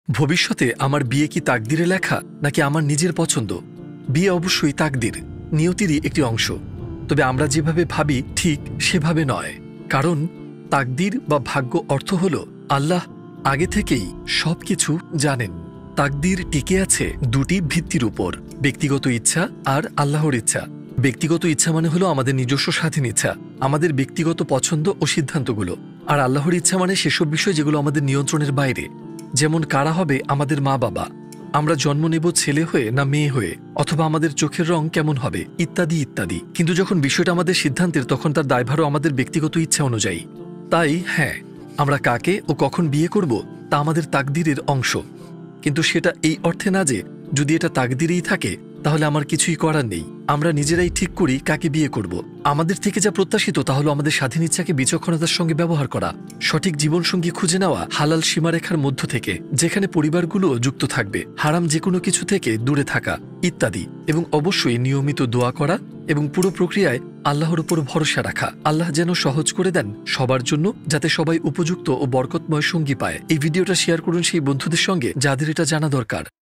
ভবিষ্যতে আমার বিয়ে কি তাকদিরে লেখা নাকি আমার নিজের পছন্দ? বিয়ে অবশ্যই তাকদির, নিয়তিরই একটি অংশ। তবে আমরা যেভাবে ভাবি ঠিক সেভাবে নয়। কারণ তাকদির বা ভাগ্য অর্থ হল আল্লাহ আগে থেকেই সবকিছু জানেন। তাকদির টিকে আছে দুটি ভিত্তির উপর, ব্যক্তিগত ইচ্ছা আর আল্লাহর ইচ্ছা। ব্যক্তিগত ইচ্ছা মানে হলো আমাদের নিজস্ব স্বাধীন ইচ্ছা, আমাদের ব্যক্তিগত পছন্দ ও সিদ্ধান্তগুলো। আর আল্লাহর ইচ্ছা মানে সেসব বিষয় যেগুলো আমাদের নিয়ন্ত্রণের বাইরে, যেমন কারা হবে আমাদের মা বাবা, আমরা জন্ম নেব ছেলে হয়ে না মেয়ে হয়ে, অথবা আমাদের চোখের রং কেমন হবে, ইত্যাদি ইত্যাদি। কিন্তু যখন বিষয়টা আমাদের সিদ্ধান্তের, তখন তার দায়ভারও আমাদের ব্যক্তিগত ইচ্ছা অনুযায়ী। তাই হ্যাঁ, আমরা কাকে ও কখন বিয়ে করব তা আমাদের তাকদিরের অংশ। কিন্তু সেটা এই অর্থে না যে যদি এটা তাকদিরেই থাকে তাহলে আমার কিছুই করার নেই। আমরা নিজেরাই ঠিক করি কাকে বিয়ে করব। আমাদের থেকে যা প্রত্যাশিত তা হলো আমাদের স্বাধীন ইচ্ছাকে বিচক্ষণতার সঙ্গে ব্যবহার করা, সঠিক জীবনসঙ্গী খুঁজে নেওয়া হালাল সীমারেখার মধ্য থেকে, যেখানে পরিবারগুলো যুক্ত থাকবে, হারাম যে কোনো কিছু থেকে দূরে থাকা ইত্যাদি। এবং অবশ্যই নিয়মিত দোয়া করা এবং পুরো প্রক্রিয়ায় আল্লাহর উপর ভরসা রাখা। আল্লাহ যেন সহজ করে দেন সবার জন্য, যাতে সবাই উপযুক্ত ও বরকতময় সঙ্গী পায়। এই ভিডিওটা শেয়ার করুন সেই বন্ধুদের সঙ্গে যাদের এটা জানা দরকার।